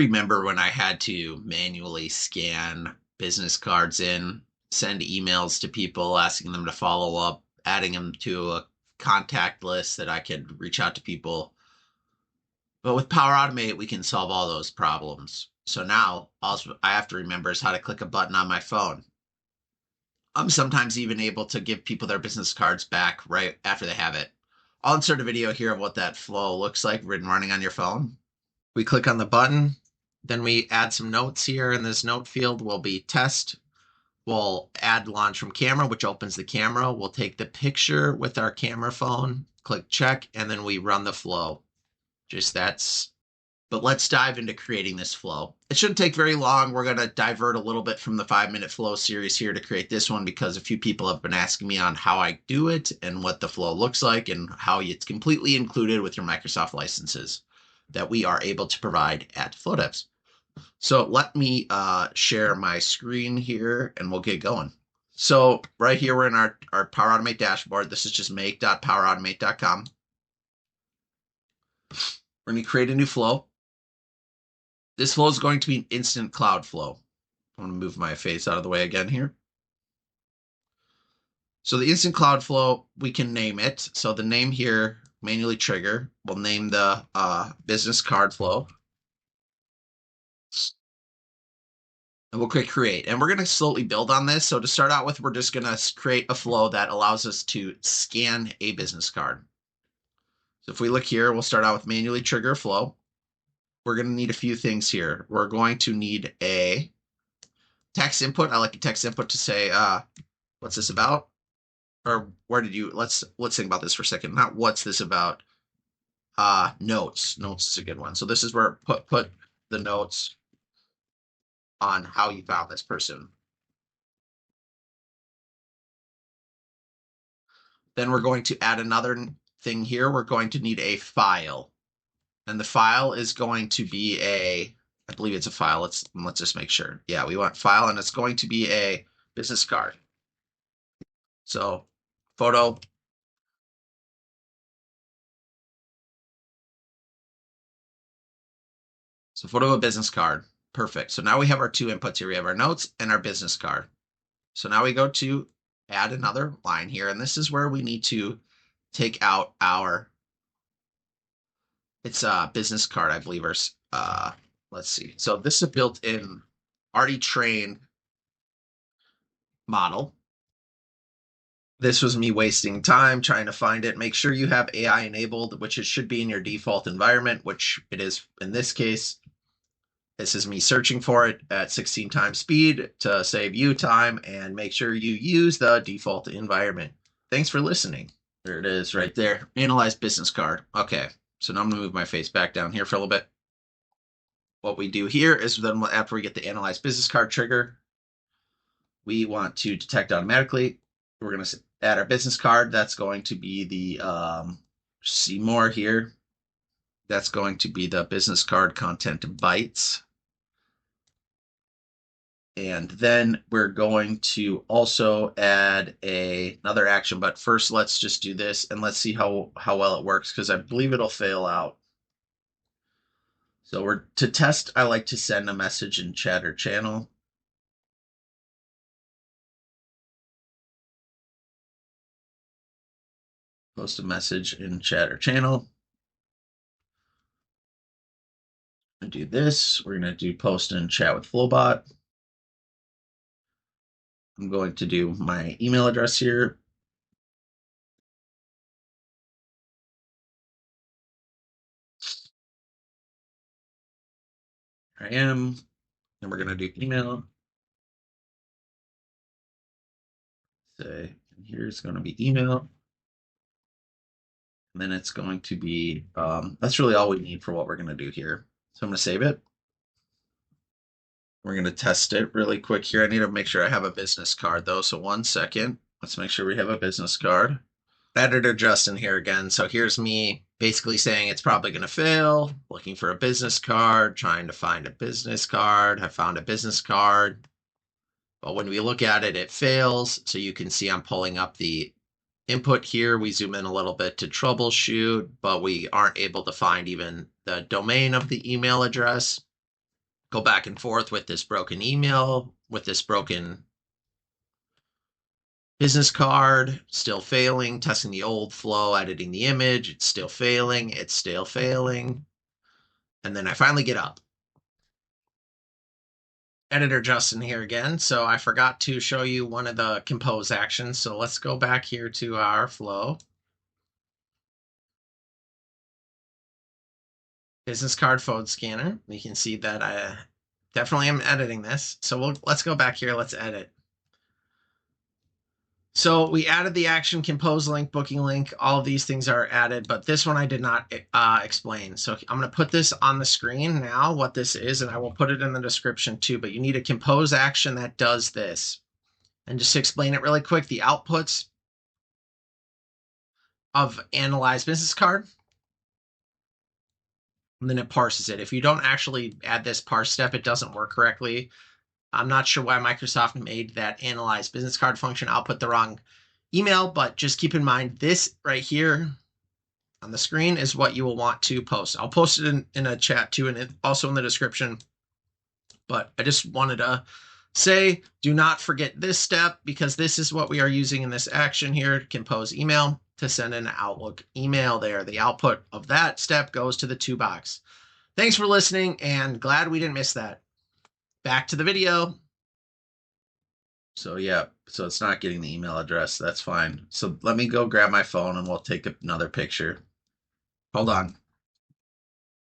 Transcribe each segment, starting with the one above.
Remember when I had to manually scan business cards in, send emails to people asking them to follow up, adding them to a contact list that I could reach out to people. But with Power Automate, we can solve all those problems. So now all I have to remember is how to click a button on my phone. I'm sometimes even able to give people their business cards back right after they have it. I'll insert a video here of what that flow looks like written running on your phone. We click on the button, then we add some notes here. In this note field will be test. We'll add launch from camera, which opens the camera. We'll take the picture with our camera phone, click check, and then we run the flow. Just that's, but let's dive into creating this flow. It shouldn't take very long. We're going to divert a little bit from the 5-minute flow series here to create this one because a few people have been asking me on how I do it and what the flow looks like and how it's completely included with your Microsoft licenses that we are able to provide at FlowDevs. So let me share my screen here and we'll get going. So right here, we're in our Power Automate dashboard. This is just make.powerautomate.com. We're going to create a new flow. This flow is going to be an instant cloud flow. I'm going to move my face out of the way again here. So the instant cloud flow, we can name it. So the name here, manually trigger, we'll name the business card flow. And we'll click create. And we're going to slowly build on this. So to start out with, we're just going to create a flow that allows us to scan a business card. So if we look here, we'll start out with manually trigger flow. We're going to need a few things here. We're going to need a text input. I like a text input to say, what's this about? Or where did you, let's think about this for a second. Not what's this about. Notes. Notes is a good one. So this is where put the notes on how you found this person. Then we're going to add another thing here. We're going to need a file. And the file is going to be I believe it's a file. Let's just make sure. Yeah, we want file, and it's going to be a business card. So photo. So photo of a business card. Perfect. So now we have our two inputs here. We have our notes and our business card. So now we go to add another line here. And this is where we need to take out it's a business card, I believe. Let's see. So this is a built-in already trained model. This was me wasting time trying to find it. Make sure you have AI enabled, which it should be in your default environment, which it is in this case. This is me searching for it at 16 times speed to save you time, and make sure you use the default environment. Thanks for listening. There it is right there. Analyze business card. Okay, so now I'm gonna move my face back down here for a little bit. What we do here is then after we get the analyze business card trigger, we want to detect automatically. We're gonna add our business card. That's going to be the see more here. That's going to be the business card content bytes. And then we're going to also add another action, but first let's just do this and let's see how well it works, because I believe it'll fail out. So to test, I like to send a message in chat or channel. Post a message in chat or channel. And do this. We're going to do post in chat with Flowbot. I'm going to do my email address here. I am. And we're going to do email. Say, here's going to be email. And then it's going to be, that's really all we need for what we're going to do here. So I'm going to save it. We're going to test it really quick here. I need to make sure I have a business card though. So 1 second. Let's make sure we have a business card. Editor Justin here again. So here's me basically saying it's probably going to fail, looking for a business card, trying to find a business card. I found a business card. But when we look at it, it fails. So you can see I'm pulling up the input here. We zoom in a little bit to troubleshoot, but we aren't able to find even the domain of the email address. go back and forth with this broken email, with this broken business card, still failing, testing the old flow, editing the image, it's still failing, it's still failing. And then I finally get up. Editor Justin here again. So I forgot to show you one of the compose actions. So let's go back here to our flow. Business card phone scanner. You can see that I definitely am editing this. So let's go back here. Let's edit. So we added the action, compose link, booking link. All of these things are added, but this one I did not explain. So I'm going to put this on the screen now, what this is, and I will put it in the description too. But you need a compose action that does this. And just to explain it really quick, the outputs of analyze business card, and then it parses it. If you don't actually add this parse step, it doesn't work correctly. I'm not sure why Microsoft made that analyze business card function output the wrong email, but just keep in mind this right here on the screen is what you will want to post. I'll post it in a chat too, and also in the description. But I just wanted to say, do not forget this step, because this is what we are using in this action here, compose email, to send an Outlook email there. The output of that step goes to the to box. Thanks for listening, and glad we didn't miss that. Back to the video. So yeah, so it's not getting the email address. That's fine. So let me go grab my phone and we'll take another picture. Hold on.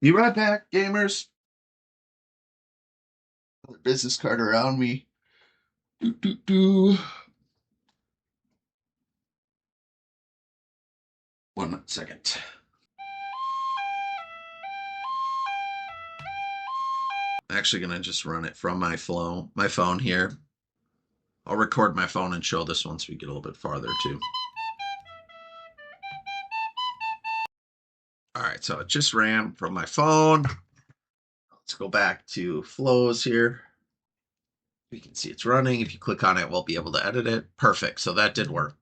Be right back, gamers. Business card around me. One second. I'm actually gonna just run it from my phone here. I'll record my phone and show this once we get a little bit farther too. All right, so it just ran from my phone. Let's go back to flows here. You can see it's running. If you click on it, we'll be able to edit it. Perfect. So that did work.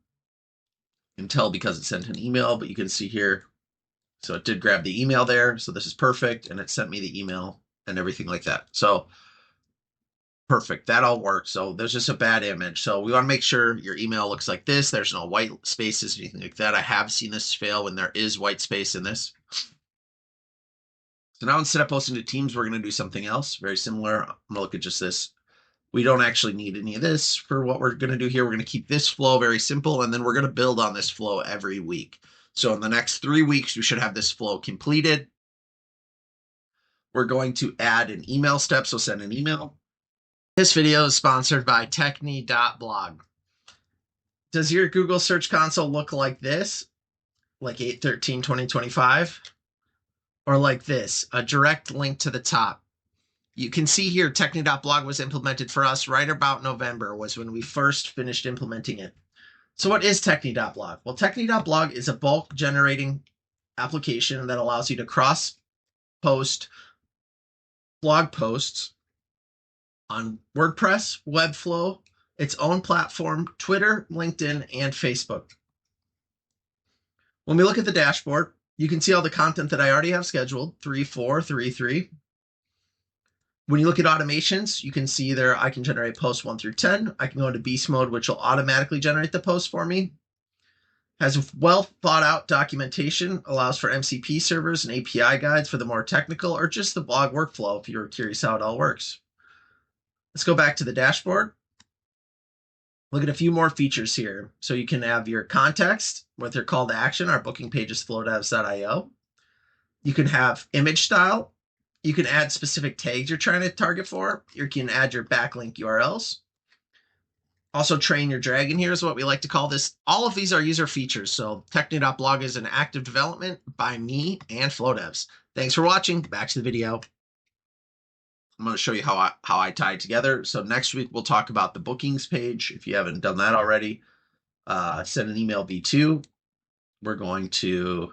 You can tell because it sent an email, but you can see here. So it did grab the email there. So this is perfect. And it sent me the email and everything like that. So perfect. That all works. So there's just a bad image. So we want to make sure your email looks like this. There's no white spaces, anything like that. I have seen this fail when there is white space in this. So now instead of posting to Teams, we're going to do something else very similar. I'm going to look at just this. We don't actually need any of this for what we're going to do here. We're going to keep this flow very simple, and then we're going to build on this flow every week. So in the next 3 weeks, we should have this flow completed. We're going to add an email step, so send an email. This video is sponsored by techni.blog. Does your Google Search Console look like this, like 8/13/2025? Or like this, a direct link to the top? You can see here, techni.blog was implemented for us right about November was when we first finished implementing it. So what is techni.blog? Well, techni.blog is a bulk generating application that allows you to cross-post blog posts on WordPress, Webflow, its own platform, Twitter, LinkedIn, and Facebook. When we look at the dashboard, you can see all the content that I already have scheduled, 3, 4, 3, 3. When you look at automations, you can see there I can generate posts 1 through 10. I can go into beast mode, which will automatically generate the post for me. Has well thought out documentation, allows for MCP servers and API guides for the more technical or just the blog workflow if you're curious how it all works. Let's go back to the dashboard. Look at a few more features here. So you can have your context with your call to action. Our booking page is flowdevs.io. You can have image style. You can add specific tags you're trying to target for. You can add your backlink URLs. Also, train your dragon here is what we like to call this. All of these are user features. So techni.blog is an active development by me and FlowDevs. Thanks for watching. Back to the video. I'm going to show you how I tie it together. So next week, we'll talk about the bookings page. If you haven't done that already, send an email B2. We're going to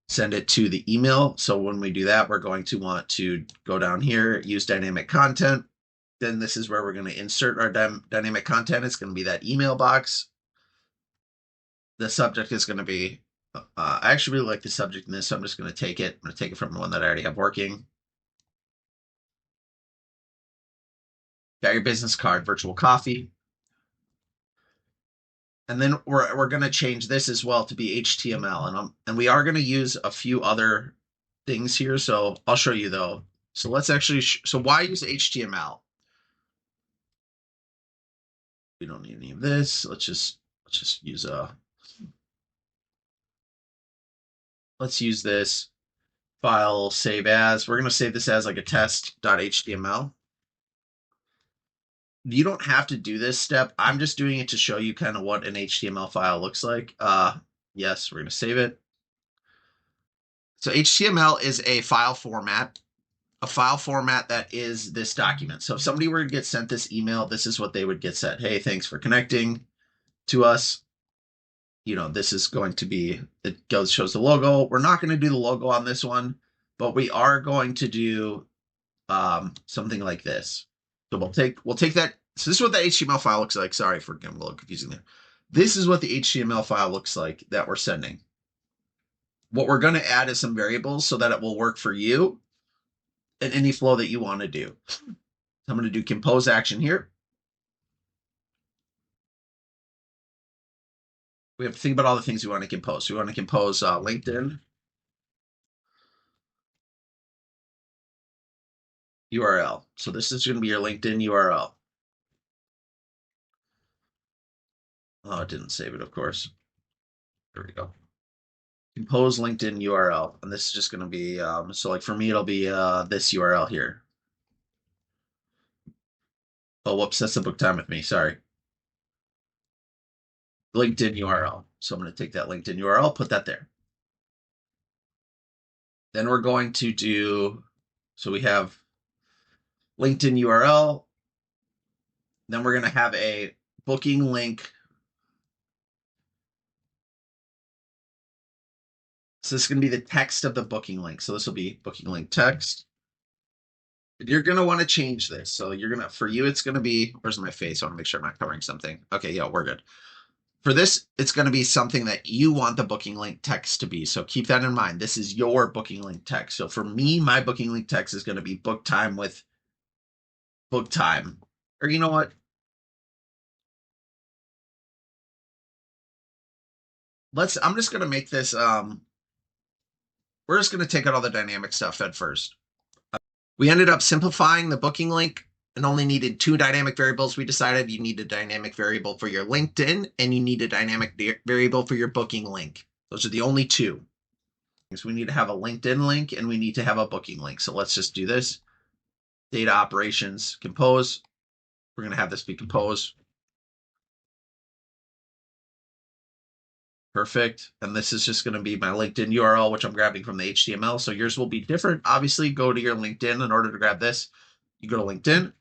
send it to the email. So when we do that, we're going to want to go down here, use dynamic content. Then this is where we're going to insert our dynamic content. It's going to be that email box. The subject is going to be, I actually really like the subject in this, so I'm just going to take it. I'm going to take it from the one that I already have working. Got your business card, virtual coffee. And then we're going to change this as well to be HTML. And we are going to use a few other things here. So I'll show you though. So let's actually, so why use HTML? We don't need any of this. Let's just use let's use this file, save as. We're going to save this as like a test.html. You don't have to do this step. I'm just doing it to show you kind of what an HTML file looks like. Yes, we're going to save it. So HTML is a file format that is this document. So if somebody were to get sent this email, this is what they would get sent. Hey, thanks for connecting to us. You know, this is going to be, it goes, shows the logo. We're not going to do the logo on this one, but we are going to do something like this. So we'll take that. So this is what the HTML file looks like. Sorry for getting a little confusing there. This is what the HTML file looks like that we're sending. What we're going to add is some variables so that it will work for you in any flow that you want to do. I'm going to do compose action here. We have to think about all the things we want to compose. We want to compose LinkedIn URL. So this is going to be your LinkedIn URL. Oh, it didn't save it, of course. There we go. Compose LinkedIn URL. And this is just going to be, so like for me, it'll be this URL here. Oh, whoops, that's the book time with me. Sorry. LinkedIn URL. So I'm going to take that LinkedIn URL, put that there. Then we're going to do, so we have LinkedIn URL. Then we're going to have a booking link. So this is going to be the text of the booking link. So this will be booking link text. You're going to want to change this. So you're going to, for you, it's going to be, where's my face? I want to make sure I'm not covering something. Okay, yeah, we're good. For this, it's going to be something that you want the booking link text to be. So keep that in mind. This is your booking link text. So for me, my booking link text is going to be book time with book time. Or you know what? I'm just going to make this, we're just going to take out all the dynamic stuff at first. We ended up simplifying the booking link and only needed 2 dynamic variables. We decided you need a dynamic variable for your LinkedIn and you need a dynamic variable for your booking link. Those are the only 2. So we need to have a LinkedIn link and we need to have a booking link. So let's just do this. Data operations, compose. We're going to have this be compose. Perfect. And this is just going to be my LinkedIn URL, which I'm grabbing from the HTML. So yours will be different. Obviously, go to your LinkedIn in order to grab this. You go to LinkedIn.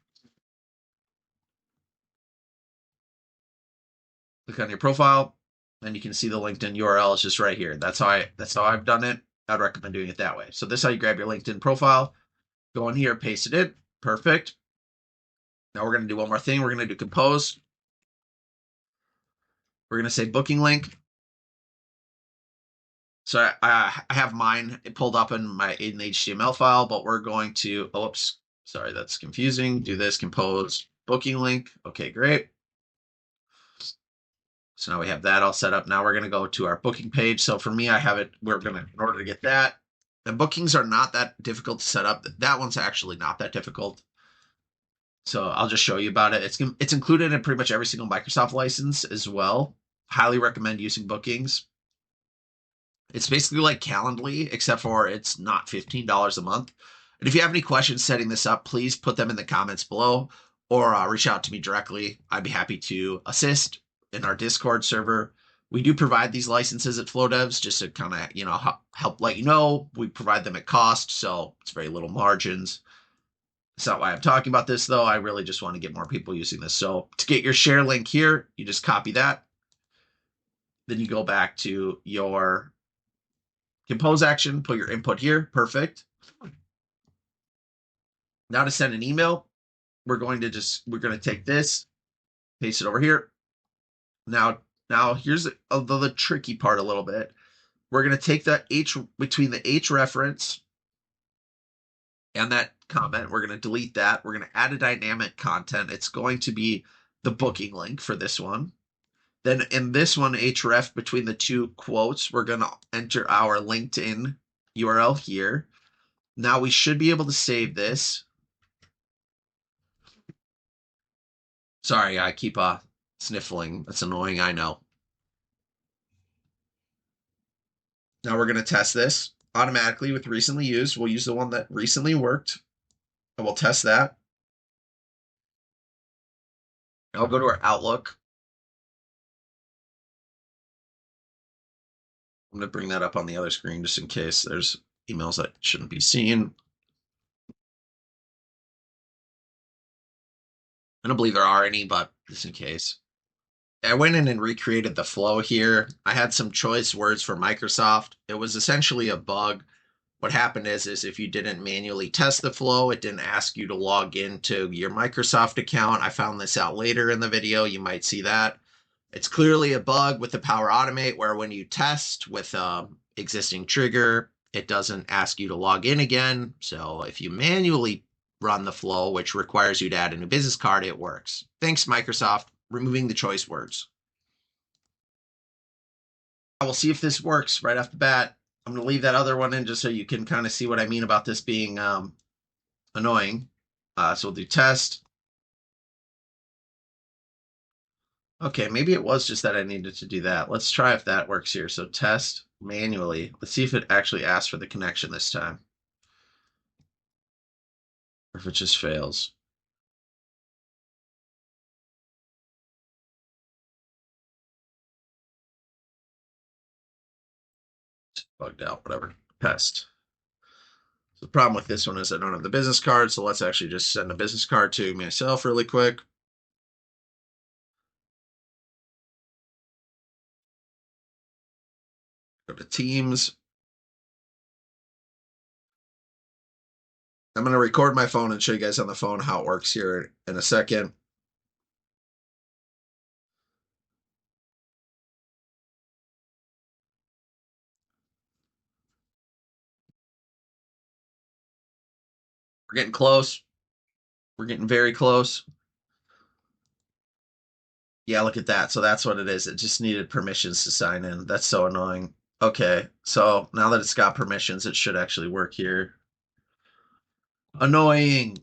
Click on your profile, and you can see the LinkedIn URL is just right here. That's how I've done it. I'd recommend doing it that way. So this is how you grab your LinkedIn profile. Go in here, paste it in. Perfect. Now we're going to do one more thing. We're going to do compose. We're going to say booking link. So I have mine pulled up in the HTML file, but we're going to, oops, sorry, that's confusing. Do this, compose booking link. Okay, great. So now we have that all set up. Now we're going to go to our booking page. So for me, I have it, in order to get that, the bookings are not that difficult to set up. That one's actually not that difficult. So I'll just show you about it. It's included in pretty much every single Microsoft license as well. Highly recommend using bookings. It's basically like Calendly, except for it's not $15 a month. And if you have any questions setting this up, please put them in the comments below or reach out to me directly. I'd be happy to assist in our Discord server. We do provide these licenses at FlowDevs just to kind of, help let you know. We provide them at cost, so it's very little margins. That's not why I'm talking about this, though. I really just want to get more people using this. So to get your share link here, you just copy that. Then you go back to your compose action, put your input here. Perfect. Now to send an email, we're going to take this, paste it over here. Now here's the tricky part a little bit. We're going to take that H between the H reference and that comment. We're going to delete that. We're going to add a dynamic content. It's going to be the booking link for this one. Then in this one, href between the two quotes, we're going to enter our LinkedIn URL here. Now we should be able to save this. Sorry, I keep sniffling. That's annoying, I know. Now we're going to test this automatically with recently used. We'll use the one that recently worked, and we'll test that. I'll go to our Outlook. I'm going to bring that up on the other screen just in case there's emails that shouldn't be seen. I don't believe there are any, but just in case. I went in and recreated the flow here. I had some choice words for Microsoft. It was essentially a bug. What happened is if you didn't manually test the flow, it didn't ask you to log into your Microsoft account. I found this out later in the video. You might see that. It's clearly a bug with the Power Automate where when you test with existing trigger, it doesn't ask you to log in again. So if you manually run the flow, which requires you to add a new business card, it works. Thanks, Microsoft, removing the choice words. I will see if this works right off the bat. I'm going to leave that other one in just so you can kind of see what I mean about this being annoying. So we'll do test. Okay, maybe it was just that I needed to do that. Let's try if that works here. So test manually. Let's see if it actually asks for the connection this time. Or if it just fails. It's bugged out, whatever. Test. So the problem with this one is I don't have the business card, so let's actually just send a business card to myself really quick. Go to Teams. I'm going to record my phone and show you guys on the phone how it works here in a second. We're getting close. We're getting very close. Yeah, look at that. So that's what it is. It just needed permissions to sign in. That's so annoying. Okay, so now that it's got permissions, it should actually work here. Annoying.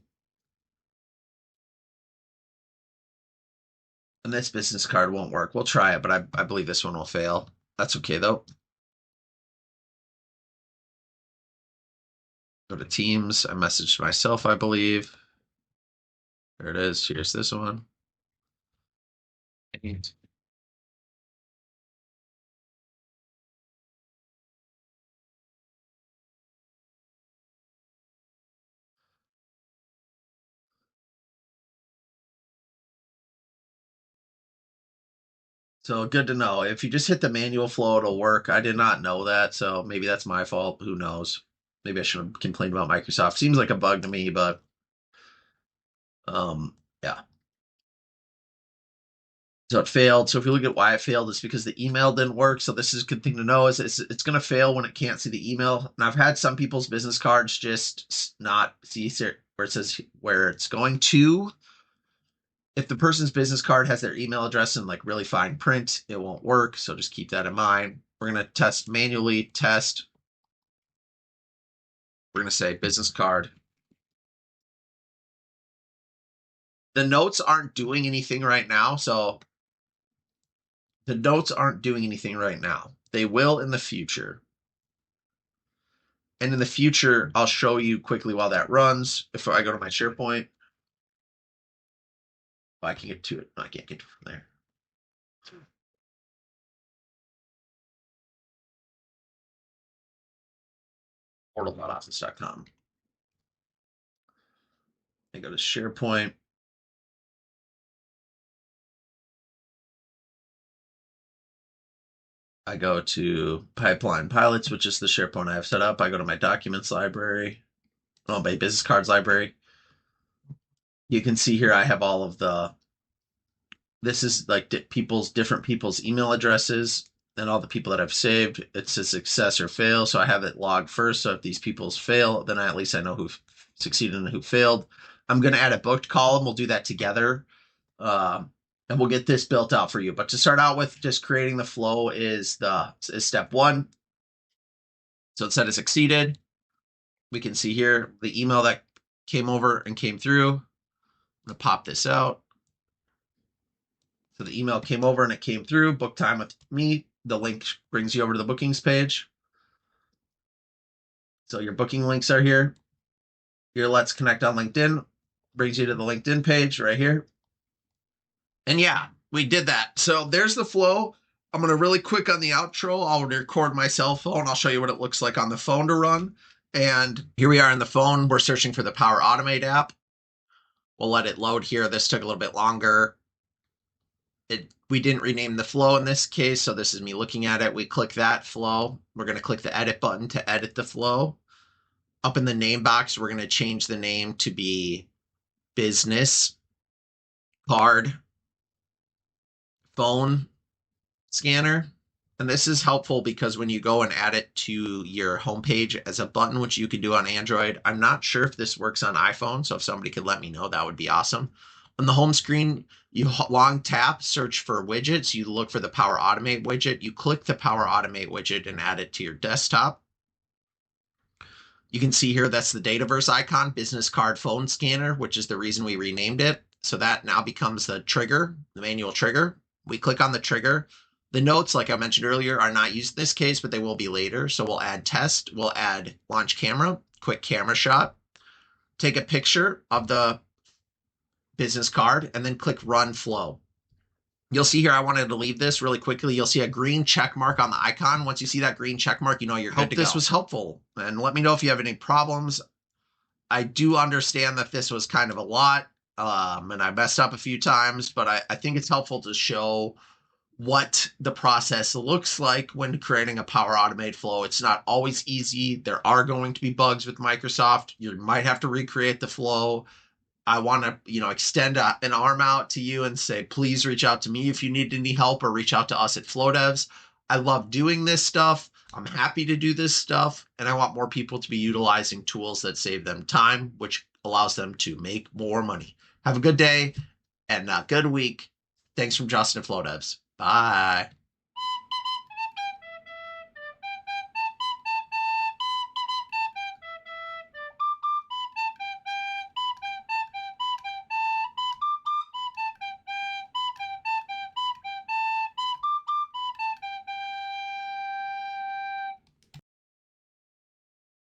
And this business card won't work. We'll try it, but I believe this one will fail. That's okay, though. Go to Teams. I messaged myself, I believe. There it is. Here's this one. So good to know. If you just hit the manual flow, it'll work. I did not know that, so maybe that's my fault. Who knows? Maybe I should have complained about Microsoft. Seems like a bug to me, but yeah. So it failed. So if you look at why it failed, it's because the email didn't work. So this is a good thing to know is it's going to fail when it can't see the email. And I've had some people's business cards just not see where it says where it's going to. If the person's business card has their email address in like really fine print, it won't work. So just keep that in mind. We're going to test manually test. We're going to say business card. The notes aren't doing anything right now. So the notes aren't doing anything right now. They will in the future. And in the future, I'll show you quickly while that runs. If I go to my SharePoint, I can get to it. No, I can't get to it from there. Portal.office.com. I go to SharePoint. I go to Pipeline Pilots, which is the SharePoint I have set up. I go to my Documents library. Oh, my Business Cards library. You can see here I have all of the, this is like different people's email addresses and all the people that I've saved. It's a success or fail. So I have it logged first. So if these people's fail, then at least I know who succeeded and who failed. I'm going to add a booked column. We'll do that together. And we'll get this built out for you. But to start out with, just creating the flow is step one. So it said it succeeded. We can see here the email that came over and came through. I'm going to pop this out. So the email came over and it came through. Book time with me. The link brings you over to the bookings page. So your booking links are here. Your Let's Connect on LinkedIn brings you to the LinkedIn page right here. And yeah, we did that. So there's the flow. I'm going to really quick on the outro. I'll record my cell phone. I'll show you what it looks like on the phone to run. And here we are on the phone. We're searching for the Power Automate app. We'll let it load here. This took a little bit longer. We didn't rename the flow in this case, so this is me looking at it. We click that flow. We're going to click the edit button to edit the flow. Up in the name box, we're going to change the name to be Business Card Phone Scanner. And this is helpful because when you go and add it to your homepage as a button, which you can do on Android, I'm not sure if this works on iPhone, so if somebody could let me know, that would be awesome. On the home screen, you long tap, search for widgets. You look for the Power Automate widget. You click the Power Automate widget and add it to your desktop. You can see here that's the Dataverse icon, Business Card Phone Scanner, which is the reason we renamed it. So that now becomes the trigger, the manual trigger. We click on the trigger. The notes, like I mentioned earlier, are not used in this case, but they will be later. So we'll add test, we'll add launch camera, quick camera shot, take a picture of the business card, and then click run flow. You'll see here, I wanted to leave this really quickly. You'll see a green check mark on the icon. Once you see that green check mark, you know you're good to go. Hope this was helpful, and let me know if you have any problems. I do understand that this was kind of a lot, and I messed up a few times, but I think it's helpful to show what the process looks like when creating a Power Automate flow. It's not always easy. There are going to be bugs with Microsoft. You might have to recreate the flow. I want to, extend an arm out to you and say, please reach out to me if you need any help, or reach out to us at FlowDevs. I love doing this stuff. I'm happy to do this stuff, and I want more people to be utilizing tools that save them time, which allows them to make more money. Have a good day and a good week. Thanks from Justin at FlowDevs. Bye.